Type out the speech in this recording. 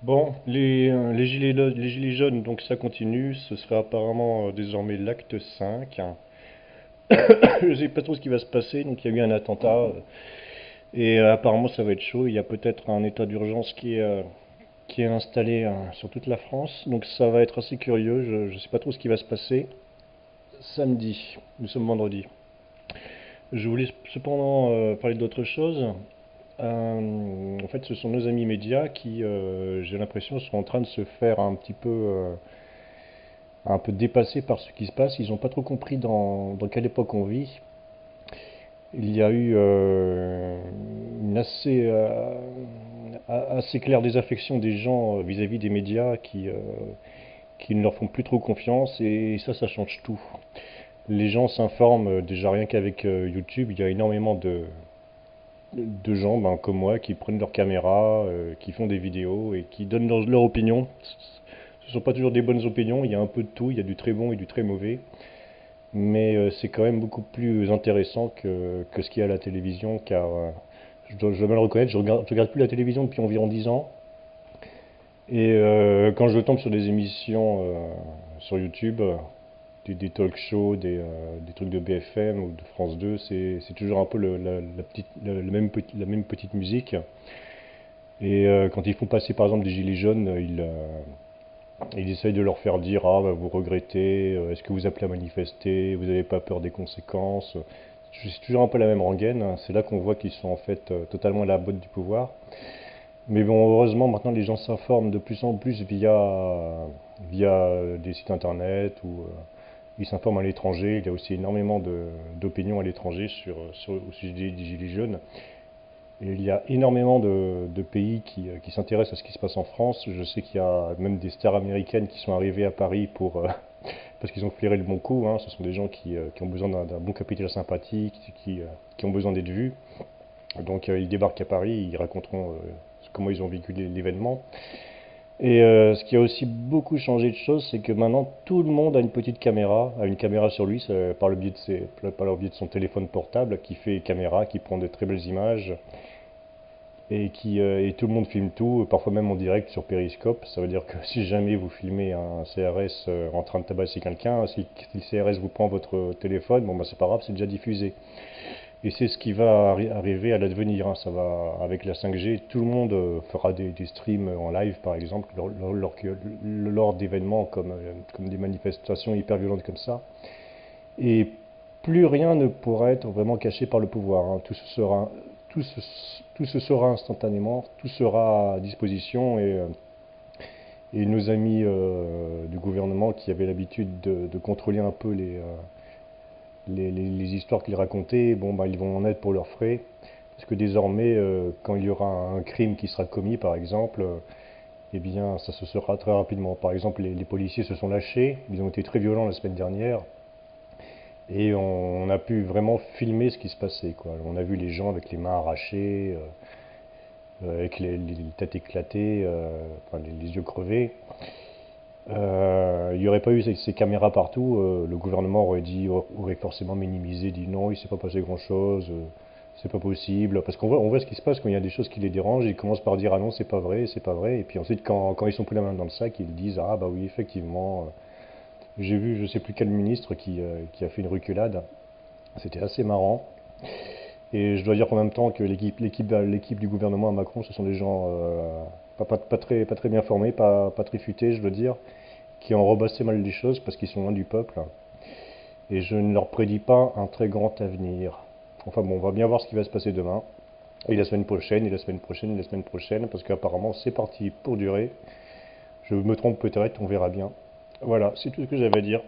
Bon, les gilets jaunes, donc ça continue, ce serait apparemment désormais l'acte 5. Je sais pas trop ce qui va se passer, donc il y a eu un attentat, et apparemment ça va être chaud, il y a peut-être un état d'urgence qui est installé sur toute la France, donc ça va être assez curieux, je sais pas trop ce qui va se passer. Samedi, nous sommes vendredi. Je voulais cependant parler d'autre chose. En fait, ce sont nos amis médias qui, j'ai l'impression, sont en train de se faire un peu dépassés par ce qui se passe. Ils n'ont pas trop compris dans quelle époque on vit. Il y a eu une assez claire désaffection des gens vis-à-vis des médias qui ne leur font plus trop confiance et ça change tout. Les gens s'informent déjà rien qu'avec YouTube. Il y a énormément de gens comme moi qui prennent leur caméra, qui font des vidéos et qui donnent leur opinion. Ce ne sont pas toujours des bonnes opinions, il y a un peu de tout, il y a du très bon et du très mauvais. Mais c'est quand même beaucoup plus intéressant que ce qu'il y a à la télévision, car je dois bien le reconnaître, je regarde plus la télévision depuis environ 10 ans. Et quand je tombe sur des émissions sur YouTube, des talk shows, des trucs de BFM ou de France 2, c'est toujours un peu la même petite musique. Et quand ils font passer par exemple des gilets jaunes, ils essayent de leur faire dire ah bah, vous regrettez, est-ce que vous appelez à manifester, vous n'avez pas peur des conséquences. C'est toujours un peu la même rengaine, hein. C'est là qu'on voit qu'ils sont en fait totalement à la botte du pouvoir. Mais bon, heureusement maintenant les gens s'informent de plus en plus via des sites internet ou ils s'informent à l'étranger. Il y a aussi énormément d'opinions à l'étranger au sujet des gilets jaunes. Et il y a énormément de pays qui s'intéressent à ce qui se passe en France. Je sais qu'il y a même des stars américaines qui sont arrivées à Paris parce qu'ils ont flairé le bon coup, hein. Ce sont des gens qui ont besoin d'un bon capital sympathique, qui ont besoin d'être vus. Donc ils débarquent à Paris, ils raconteront comment ils ont vécu l'événement. Et ce qui a aussi beaucoup changé de choses, c'est que maintenant tout le monde a une petite caméra, a une caméra sur lui par le biais de son téléphone portable qui fait caméra, qui prend de très belles images et tout le monde filme tout, parfois même en direct sur Periscope. Ça veut dire que si jamais vous filmez un CRS en train de tabasser quelqu'un, si le CRS vous prend votre téléphone, bon bah c'est pas grave, c'est déjà diffusé. Et c'est ce qui va arriver à l'avenir, hein. Ça va avec la 5G, tout le monde fera des streams en live par exemple lors d'événements comme des manifestations hyper violentes comme ça. Et plus rien ne pourra être vraiment caché par le pouvoir, hein. Tout se, tout se saura instantanément, tout sera à disposition et nos amis du gouvernement qui avaient l'habitude de contrôler un peu les histoires qu'ils racontaient, bon, bah, ils vont en être pour leurs frais. Parce que désormais, quand il y aura un crime qui sera commis, par exemple, eh bien, ça se sera très rapidement. Par exemple, les policiers se sont lâchés, ils ont été très violents la semaine dernière, et on a pu vraiment filmer ce qui se passait, quoi. On a vu les gens avec les mains arrachées, avec les têtes éclatées, enfin, les yeux crevés. Il n'y aurait pas eu ces caméras partout, le gouvernement aurait forcément minimisé, dit non, il ne s'est pas passé grand-chose, c'est pas possible. Parce on voit ce qui se passe quand il y a des choses qui les dérangent, ils commencent par dire ah non, c'est pas vrai, et puis ensuite quand ils sont plus la main dans le sac, ils disent ah bah oui, effectivement, j'ai vu je sais plus quel ministre qui a fait une reculade, c'était assez marrant. Et je dois dire qu'en même temps que l'équipe du gouvernement à Macron, ce sont des gens pas très bien formés, pas très futés, je dois dire, qui ont rebassé mal les choses parce qu'ils sont loin du peuple. Et je ne leur prédis pas un très grand avenir. Enfin bon, on va bien voir ce qui va se passer demain. Et la semaine prochaine, et la semaine prochaine, et la semaine prochaine, parce qu'apparemment c'est parti pour durer. Je me trompe peut-être, on verra bien. Voilà, c'est tout ce que j'avais à dire.